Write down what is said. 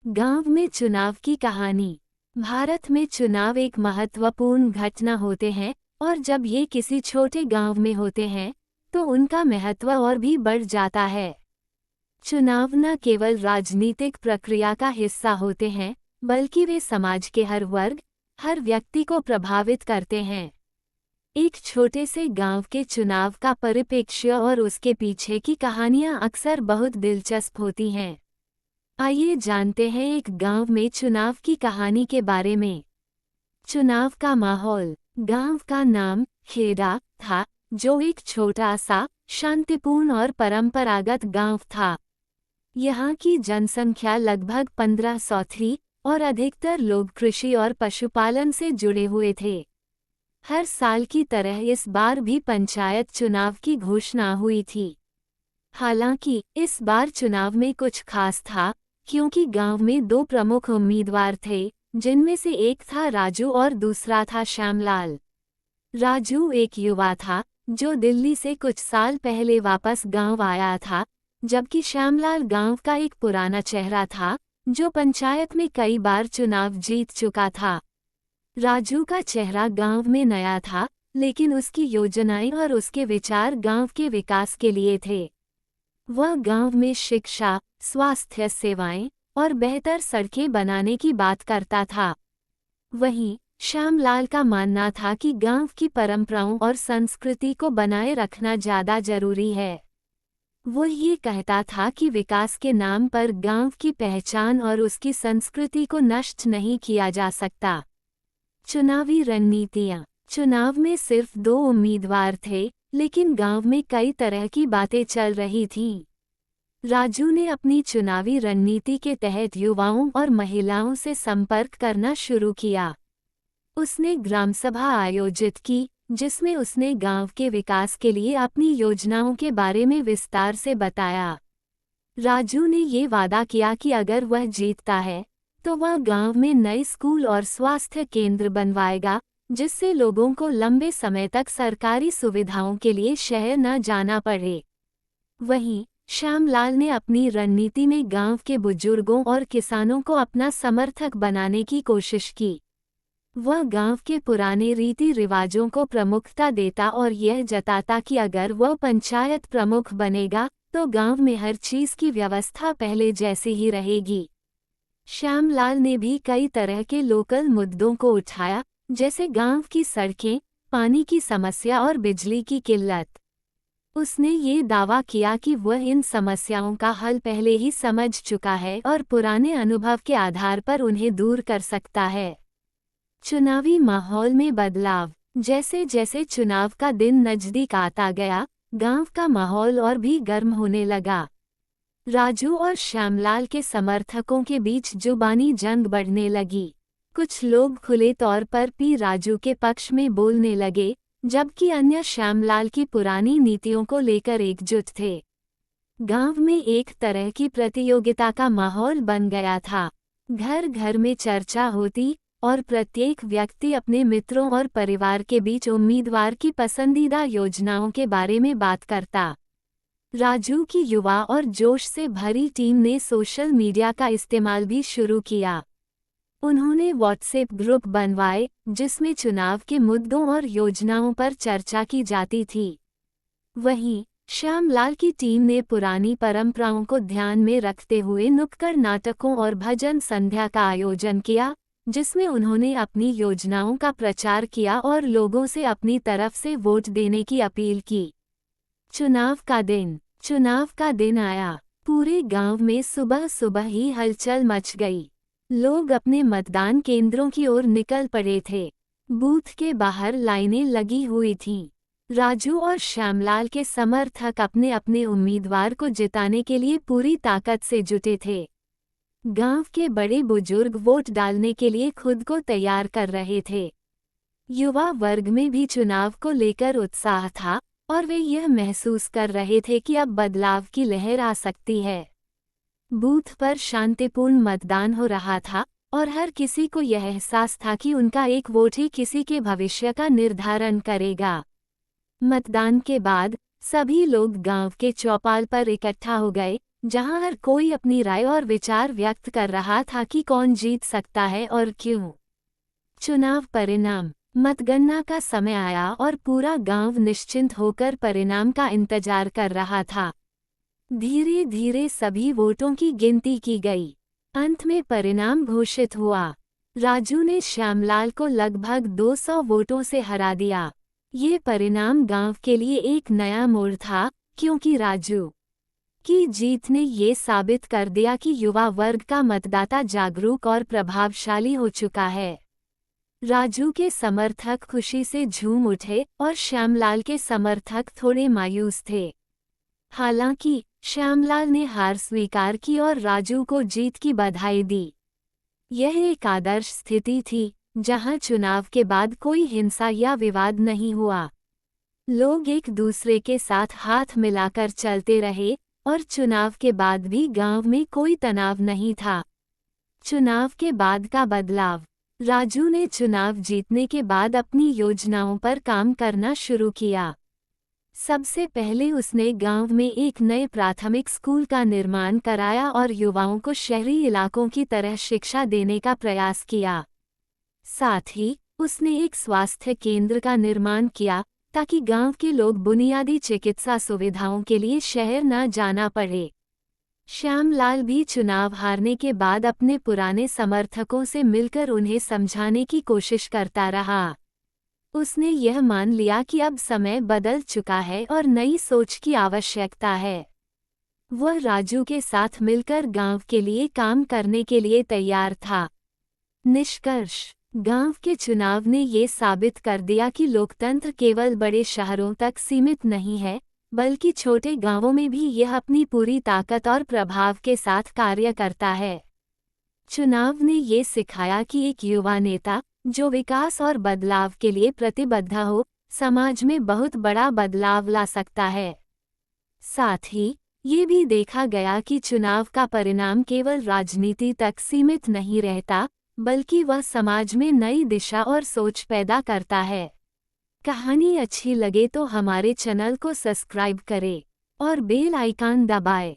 गांव में चुनाव की कहानी। भारत में चुनाव एक महत्वपूर्ण घटना होते हैं और जब ये किसी छोटे गांव में होते हैं तो उनका महत्व और भी बढ़ जाता है। चुनाव न केवल राजनीतिक प्रक्रिया का हिस्सा होते हैं बल्कि वे समाज के हर वर्ग, हर व्यक्ति को प्रभावित करते हैं। एक छोटे से गांव के चुनाव का परिप्रेक्ष्य और उसके पीछे की कहानियां अक्सर बहुत दिलचस्प होती हैं। आइए जानते हैं एक गांव में चुनाव की कहानी के बारे में। चुनाव का माहौल। गांव का नाम खेड़ा था, जो एक छोटा सा, शांतिपूर्ण और परंपरागत गांव था। यहाँ की जनसंख्या लगभग 1500 थी और अधिकतर लोग कृषि और पशुपालन से जुड़े हुए थे। हर साल की तरह इस बार भी पंचायत चुनाव की घोषणा हुई थी। हालांकि इस बार चुनाव में कुछ खास था, क्योंकि गांव में दो प्रमुख उम्मीदवार थे, जिनमें से एक था राजू और दूसरा था श्यामलाल। राजू एक युवा था जो दिल्ली से कुछ साल पहले वापस गांव आया था, जबकि श्यामलाल गांव का एक पुराना चेहरा था जो पंचायत में कई बार चुनाव जीत चुका था। राजू का चेहरा गांव में नया था, लेकिन उसकी योजनाएं और उसके विचार गांव के विकास के लिए थे। वह गांव में शिक्षा, स्वास्थ्य सेवाएं और बेहतर सड़कें बनाने की बात करता था। वहीं श्यामलाल का मानना था कि गांव की परंपराओं और संस्कृति को बनाए रखना ज़्यादा जरूरी है। वो ये कहता था कि विकास के नाम पर गांव की पहचान और उसकी संस्कृति को नष्ट नहीं किया जा सकता। चुनावी रणनीतियां। चुनाव में सिर्फ दो उम्मीदवार थे, लेकिन गांव में कई तरह की बातें चल रही थीं। राजू ने अपनी चुनावी रणनीति के तहत युवाओं और महिलाओं से संपर्क करना शुरू किया। उसने ग्रामसभा आयोजित की, जिसमें उसने गांव के विकास के लिए अपनी योजनाओं के बारे में विस्तार से बताया। राजू ने ये वादा किया कि अगर वह जीतता है तो वह गांव में नए स्कूल और स्वास्थ्य केंद्र बनवाएगा, जिससे लोगों को लंबे समय तक सरकारी सुविधाओं के लिए शहर न जाना पड़े। वहीं श्यामलाल ने अपनी रणनीति में गांव के बुजुर्गों और किसानों को अपना समर्थक बनाने की कोशिश की। वह गांव के पुराने रीति रिवाजों को प्रमुखता देता और यह जताता कि अगर वह पंचायत प्रमुख बनेगा तो गांव में हर चीज की व्यवस्था पहले जैसी ही रहेगी। श्यामलाल ने भी कई तरह के लोकल मुद्दों को उठाया, जैसे गांव की सड़कें, पानी की समस्या और बिजली की किल्लत। उसने ये दावा किया कि वह इन समस्याओं का हल पहले ही समझ चुका है और पुराने अनुभव के आधार पर उन्हें दूर कर सकता है। चुनावी माहौल में बदलाव। जैसे जैसे चुनाव का दिन नजदीक आता गया, गांव का माहौल और भी गर्म होने लगा। राजू और श्यामलाल के समर्थकों के बीच जुबानी जंग बढ़ने लगी। कुछ लोग खुले तौर पर राजू के पक्ष में बोलने लगे, जबकि अन्य श्यामलाल की पुरानी नीतियों को लेकर एकजुट थे। गांव में एक तरह की प्रतियोगिता का माहौल बन गया था। घर घर में चर्चा होती और प्रत्येक व्यक्ति अपने मित्रों और परिवार के बीच उम्मीदवार की पसंदीदा योजनाओं के बारे में बात करता। राजू की युवा और जोश से भरी टीम ने सोशल मीडिया का इस्तेमाल भी शुरू किया। उन्होंने व्हाट्सएप ग्रुप बनवाए, जिसमें चुनाव के मुद्दों और योजनाओं पर चर्चा की जाती थी। वहीं श्यामलाल की टीम ने पुरानी परंपराओं को ध्यान में रखते हुए नुक्कड़ नाटकों और भजन संध्या का आयोजन किया, जिसमें उन्होंने अपनी योजनाओं का प्रचार किया और लोगों से अपनी तरफ से वोट देने की अपील की। चुनाव का दिन। चुनाव का दिन आया। पूरे गांव में सुबह सुबह ही हलचल मच गई। लोग अपने मतदान केंद्रों की ओर निकल पड़े थे। बूथ के बाहर लाइनें लगी हुई थीं। राजू और श्यामलाल के समर्थक अपने अपने उम्मीदवार को जिताने के लिए पूरी ताकत से जुटे थे। गांव के बड़े बुजुर्ग वोट डालने के लिए खुद को तैयार कर रहे थे। युवा वर्ग में भी चुनाव को लेकर उत्साह था और वे यह महसूस कर रहे थे कि अब बदलाव की लहर आ सकती है। बूथ पर शांतिपूर्ण मतदान हो रहा था और हर किसी को यह एहसास था कि उनका एक वोट ही किसी के भविष्य का निर्धारण करेगा। मतदान के बाद सभी लोग गांव के चौपाल पर इकट्ठा हो गए जहां हर कोई अपनी राय और विचार व्यक्त कर रहा था कि कौन जीत सकता है और क्यों। चुनाव परिणाम। मतगणना का समय आया और पूरा गांव निश्चिंत होकर परिणाम का इंतजार कर रहा था। धीरे धीरे सभी वोटों की गिनती की गई। अंत में परिणाम घोषित हुआ। राजू ने श्यामलाल को लगभग 200 वोटों से हरा दिया। ये परिणाम गांव के लिए एक नया मोड़ था, क्योंकि राजू की जीत ने ये साबित कर दिया कि युवा वर्ग का मतदाता जागरूक और प्रभावशाली हो चुका है। राजू के समर्थक खुशी से झूम उठे और श्यामलाल के समर्थक थोड़े मायूस थे। हालांकि श्यामलाल ने हार स्वीकार की और राजू को जीत की बधाई दी। यह एक आदर्श स्थिति थी, जहां चुनाव के बाद कोई हिंसा या विवाद नहीं हुआ। लोग एक दूसरे के साथ हाथ मिलाकर चलते रहे और चुनाव के बाद भी गांव में कोई तनाव नहीं था। चुनाव के बाद का बदलाव। राजू ने चुनाव जीतने के बाद अपनी योजनाओं पर काम करना शुरू किया। सबसे पहले उसने गांव में एक नए प्राथमिक स्कूल का निर्माण कराया और युवाओं को शहरी इलाकों की तरह शिक्षा देने का प्रयास किया। साथ ही उसने एक स्वास्थ्य केंद्र का निर्माण किया, ताकि गांव के लोग बुनियादी चिकित्सा सुविधाओं के लिए शहर न जाना पड़े। श्यामलाल भी चुनाव हारने के बाद अपने पुराने समर्थकों से मिलकर उन्हें समझाने की कोशिश करता रहा। उसने यह मान लिया कि अब समय बदल चुका है और नई सोच की आवश्यकता है। वह राजू के साथ मिलकर गांव के लिए काम करने के लिए तैयार था। निष्कर्ष। गांव के चुनाव ने ये साबित कर दिया कि लोकतंत्र केवल बड़े शहरों तक सीमित नहीं है, बल्कि छोटे गांवों में भी यह अपनी पूरी ताकत और प्रभाव के साथ कार्य करता है। चुनाव ने ये सिखाया कि एक युवा नेता, जो विकास और बदलाव के लिए प्रतिबद्ध हो, समाज में बहुत बड़ा बदलाव ला सकता है। साथ ही ये भी देखा गया कि चुनाव का परिणाम केवल राजनीति तक सीमित नहीं रहता, बल्कि वह समाज में नई दिशा और सोच पैदा करता है। कहानी अच्छी लगे तो हमारे चैनल को सब्सक्राइब करें और बेल आइकन दबाएं।